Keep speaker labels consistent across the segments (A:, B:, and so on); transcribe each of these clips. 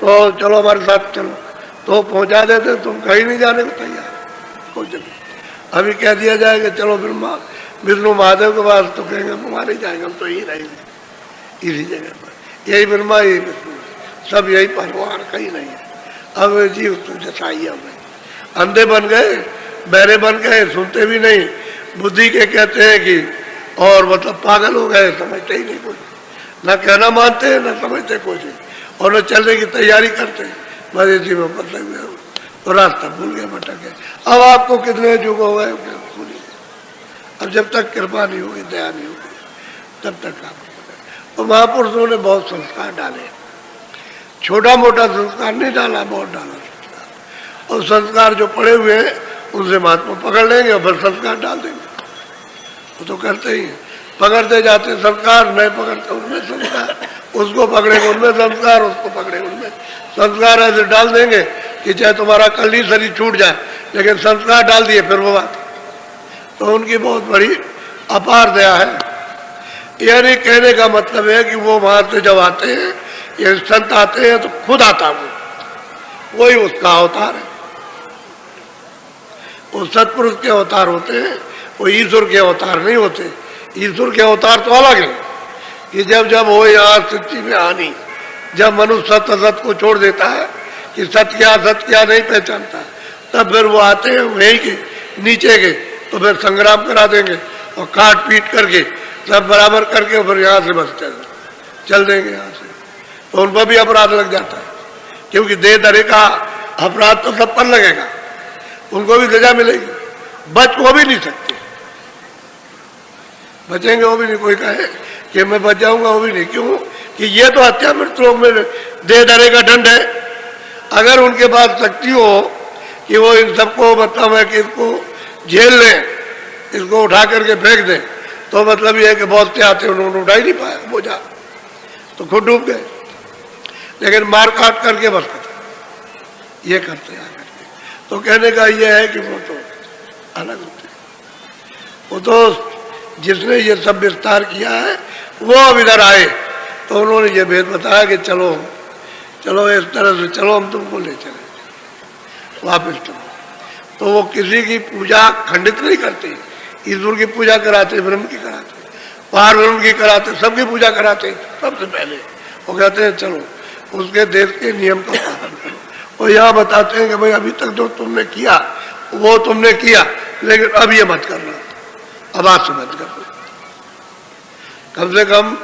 A: तो चलो हमारे साथ चलो, तो पहुंचा देते, तुम कहीं नहीं जाने को तैयार कुछ नहीं। अभी कह दिया जाए कि चलो विष्णु महादेव के पास, तो कहेंगे हम वहाँ नहीं जाएंगे, हम तो यही रहेंगे इसी जगह पर, यही ब्रह्मा यही विष्णु, सब यही परिवार, कहीं नहीं है। अब जीव तो जैसाई हो गए, अंधे बन गए, बहरे बन गए, सुनते भी नहीं, बुद्धि के कहते हैं कि, और मतलब पागल हो गए, समझते ही नहीं कुछ, न कहना मानते हैं न समझते कुछ, और न चलने की तैयारी करते, बस इसी में बदले हुए तो रास्ता भूल गए, भटक गए। अब आपको कितने युग हो गए भूलिए, अब जब तक कृपा नहीं होगी, दया नहीं होगी, तब तक आप। तो महापुरुषों ने बहुत संस्कार डाले, छोटा मोटा संस्कार नहीं डाला, बहुत डाला संस्कार, और संस्कार जो पड़े हुए हैं उनसे महात्मा पकड़ लेंगे और फिर संस्कार डाल देंगे। वो तो करते ही हैं, पकड़ते जाते संस्कार, नहीं पकड़ते उनमें संस्कार, उसको पकड़ेंगे उनमें संस्कार, उसको पकड़ेंगे उनमें संस्कार, ऐसे डाल देंगे कि चाहे तुम्हारा कल ही शरीर छूट जाए, लेकिन संस्कार डाल दिए फिर वो बात। तो उनकी बहुत बड़ी अपार दया है। यानी कहने का मतलब है कि वो वहां से जब आते हैं, ये संत आते हैं तो खुद आता वो, वही उसका अवतार है। वो सत्पुरुष के अवतार होते हैं, वो ईश्वर के अवतार नहीं होते। ईश्वर के अवतार तो अलग है कि जब जब हो यहाँ सच्ची में आनी, जब मनुष्य सत्य असत को छोड़ देता है कि सत्य क्या नहीं पहचानता, तब फिर वो आते हैं वहीं के नीचे के, तो फिर संग्राम करा देंगे और काट पीट करके सब बराबर करके फिर यहाँ से बचते चल देंगे यहाँ से। तो उन पर भी अपराध लग जाता है, क्योंकि देह दरे का अपराध तो सब पर लगेगा, उनको भी सजा मिलेगी, बच वो भी नहीं सकते, बचेंगे वो भी नहीं। कोई कहे कि मैं बच जाऊंगा, वो भी नहीं। क्यों कि ये तो हत्या मृत्यु में देह दरे का दंड है। अगर उनके पास शक्ति हो कि वो इन सबको मतलब है कि इसको झेल लें, इसको उठा करके फेंक दें, तो मतलब ये है कि बहुत से आते उन्होंने उठा ही नहीं पाया बोझा, तो खुद डूब गए। लेकिन मार काट करके बस ये करते हैं। तो कहने का ये है कि वो तो अलग होते हैं। वो तो जिसने ये सब विस्तार किया है वो अब इधर आए, तो उन्होंने ये भेद बताया कि चलो चलो इस तरह से चलो, हम तुमको ले चले वापिस चलो। तो वो किसी की पूजा खंडित नहीं करते, ईश्वर की पूजा कराते, ब्रह्म की कराते, पार ब्रह्म की कराते, सबकी पूजा कराते। सबसे पहले वो कहते हैं चलो उसके देश के नियम का पालन करो। और यहाँ बताते हैं कि भाई अभी तक जो तुमने किया वो तुमने किया, लेकिन अब ये मत करना, अब आज से मत करना, कम से कम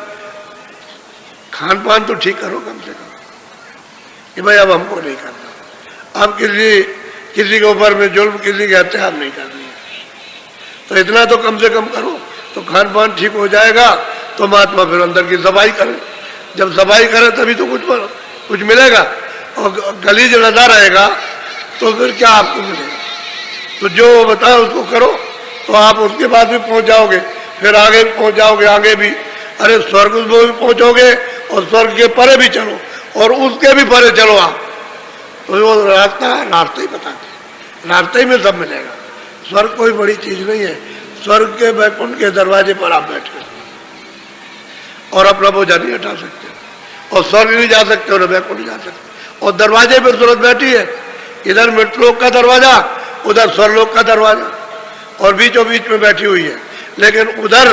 A: खान पान तो ठीक करो कम से कम, कि भाई अब हमको नहीं करना, अब किसी के ऊपर में जुल्म, किसी के हत्या अब नहीं करनी है, तो इतना तो कम से कम करो। तो खान पान ठीक हो जाएगा तो महात्मा फिर अंदर की सफाई करे, जब सफाई करे तभी तो कुछ मिलेगा। और गलीज लदा रहेगा तो फिर क्या आपको मिलेगा। तो जो बताए उसको करो, तो आप उसके बाद भी पहुंच जाओगे, फिर आगे भी पहुंच जाओगे, आगे भी, अरे स्वर्ग में भी पहुंचोगे और स्वर्ग के परे भी चलो और उसके भी परे चलो आप। तो वो रास्ते ही बताते, रास्ते ही में सब मिलेगा। स्वर्ग कोई बड़ी चीज नहीं है, स्वर्ग के वैकुंठ के दरवाजे पर आप बैठे और अपना बोझा नहीं हटा सकते, और स्वर्ग नहीं जा सकते और वैकुंठ नहीं जा सकते। और दरवाजे पर सूरत बैठी है, इधर मृतलोक का दरवाजा, उधर स्वर्लोक का दरवाजा, और बीचों बीच में बैठी हुई है। लेकिन उधर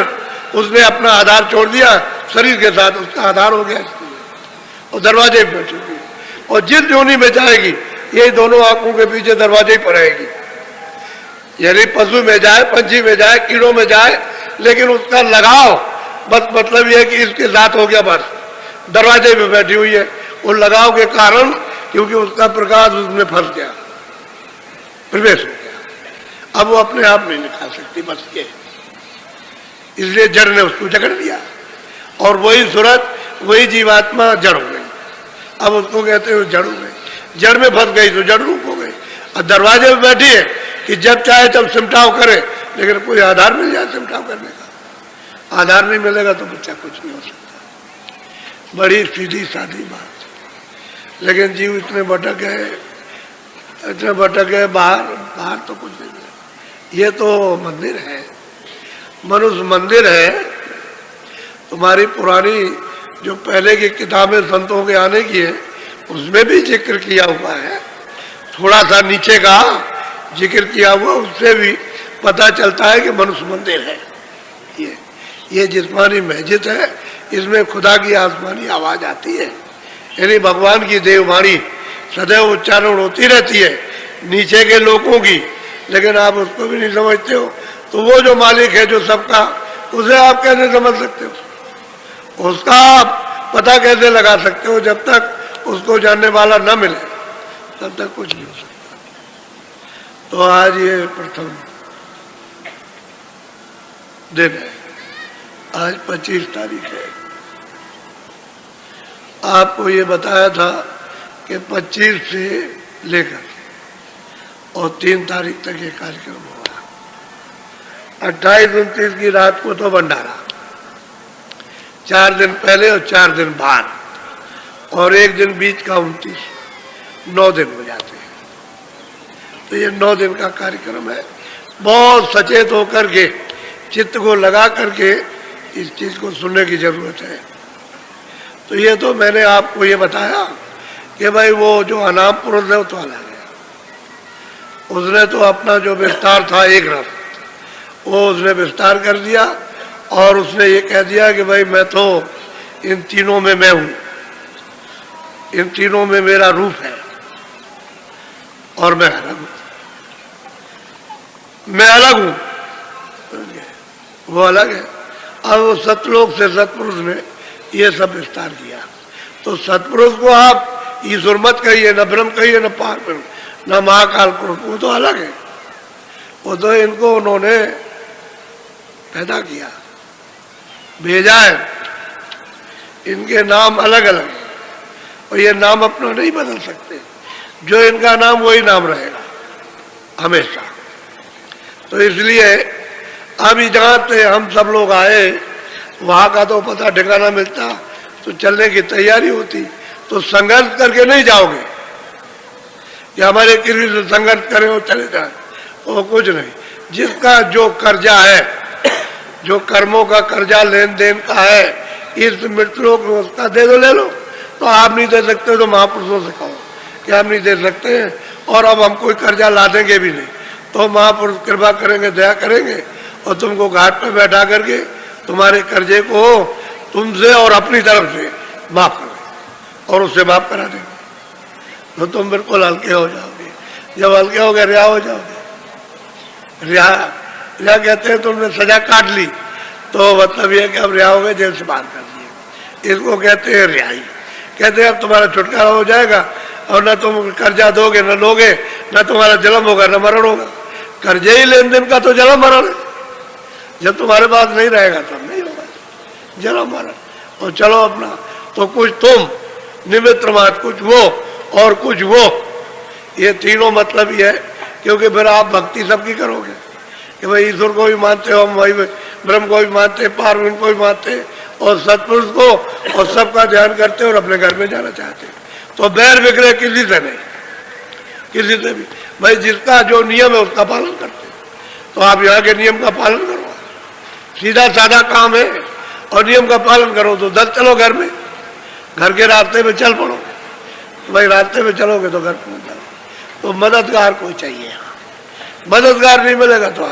A: उसने अपना आधार छोड़ दिया, शरीर के साथ उसका आधार हो गया, और दरवाजे पर बैठी हुई। और जिस योनि में जाएगी ये दोनों आंखों के पीछे दरवाजे ही पर रहेगी, यानी पशु में जाए, पंछी में जाए, कीड़ों में जाए, लेकिन उसका लगाव बस मतलब यह है कि इसके साथ हो गया, बस दरवाजे में बैठी हुई है। उन लगाव के कारण क्योंकि उसका प्रकाश उसमें फंस गया, प्रवेश हो गया, अब वो अपने आप नहीं निकाल सकती, बस ये, इसलिए जड़ ने उसको जकड़ दिया, और वही सूरत वही जीवात्मा जड़ हो गई। अब उसको कहते हैं जड़ हो गई, जड़ में फंस गई तो जड़ रूप हो गई। और दरवाजे में बैठी है कि जब चाहे तब सिमटाव करे, लेकिन कोई आधार मिल जाए सिमटाव करने का, आधार नहीं मिलेगा तो बच्चा कुछ नहीं हो सकता। बड़ी सीधी सादी बात, लेकिन जीव इतने भटक गए, बाहर तो कुछ नहीं मिला। ये तो मंदिर है, मनुष्य मंदिर है। तुम्हारी पुरानी जो पहले की किताबें संतों के आने की है, उसमें भी जिक्र किया हुआ है, थोड़ा सा नीचे का जिक्र किया हुआ, उससे भी पता चलता है कि मनुष्य मंदिर है। ये जिस्मानी मस्जिद है, इसमें खुदा की आसमानी आवाज आती है, यानी भगवान की देववाणी सदैव उच्चारण होती रहती है नीचे के लोगों की, लेकिन आप उसको भी नहीं समझते हो। तो वो जो मालिक है जो सबका, उसे आप कैसे समझ सकते हो? उसका आप पता कैसे लगा सकते हो? जब तक उसको जानने वाला न मिले तब तक कुछ नहीं हो सकता। तो आज ये प्रथम दिन है, आज 25 तारीख है। आपको ये बताया था कि 25 से लेकर और 3 तारीख तक ये कार्यक्रम होगा। 28-29 की रात को तो भंडारा, 4 दिन पहले और 4 दिन बाद, और 1 दिन बीच का 29, 9 दिन हो जाते हैं। तो ये 9 दिन का कार्यक्रम है। बहुत सचेत होकर के, चित्त को लगा करके इस चीज को सुनने की जरूरत है। तो ये तो मैंने आपको ये बताया कि भाई वो जो अनाम पुरुष है वो तो अलग है, उसने तो अपना जो विस्तार था एक रस, वो उसने विस्तार कर दिया और उसने ये कह दिया कि भाई मैं तो इन तीनों में मैं हूं, इन तीनों में मेरा रूप है और मैं अलग हूं, मैं अलग हूं, वो अलग है। अब वो सतलोक से सतपुरुष ने ये सब विस्तार किया। तो सतपुरुष को आप ईश्वर मत कहिए, न ब्रह्म कहिए, न पार ब्रह्म, न महाकाल पुरुष, वो तो अलग है। वो तो इनको उन्होंने पैदा किया, भेजा है, इनके नाम अलग अलग है और ये नाम अपना नहीं बदल सकते। जो इनका नाम वही नाम रहेगा हमेशा। तो इसलिए अभी जहां से हम सब लोग आए वहां का तो पता ठिकाना मिलता तो चलने की तैयारी होती। तो संघर्ष करके नहीं जाओगे कि हमारे किसी से संघर्ष करें और चले जाए, वो कुछ नहीं। जिसका जो कर्जा है, जो कर्मों का कर्जा लेन देन का है, इस मृत्युलोक में उसका दे दो, ले लो। तो आप नहीं दे सकते तो महापुरुषों से कहो कि हम नहीं दे सकते हैं और अब हम कोई कर्जा ला देंगे भी नहीं। तो महापुरुष कृपा करेंगे, दया करेंगे और तुमको घाट पर बैठा करके तुम्हारे कर्जे को तुमसे और अपनी तरफ से माफ करें और उससे माफ करा देंगे। तो तुम बिल्कुल हल्के हो जाओगे। जब हल्के हो गए, रिहा हो जाओगे। रिहा कहते हैं तुमने सजा काट ली, तो मतलब यह कि अब रिहा हो गए, जेल से बाहर कर दिए, इसको कहते हैं रिहाई। कहते हैं अब तुम्हारा छुटकारा हो जाएगा और न तुम कर्जा दोगे, न लोगे, न तुम्हारा जन्म होगा, न मरण होगा। कर्जे ही लेन देन का तो जन्म मरण है। जब तुम्हारे पास नहीं रहेगा तब नहीं होगा जन्म मरण। और चलो अपना, तो कुछ तुम निमित्त मात्र, कुछ वो और कुछ वो, ये तीनों मतलब ही है। क्योंकि फिर आप भक्ति सबकी करोगे कि भाई ईश्वर को भी मानते हो, हम वही ब्रह्म को भी मानते, पार्वती को भी मानते और सतपुरुष को, और सबका ध्यान करते और अपने घर में जाना चाहते। तो बैर बिगड़े किसी से नहीं, किसी से भी। भाई जिसका जो नियम है उसका पालन करते। तो आप यहाँ के नियम का पालन करो, सीधा साधा काम है और नियम का पालन करो। तो दल चलो घर में, घर के रास्ते में चल पड़ो। तो भाई रास्ते में चलोगे तो घर पहुंच जाओ। तो मददगार कोई चाहिए, मददगार नहीं मिलेगा तो आप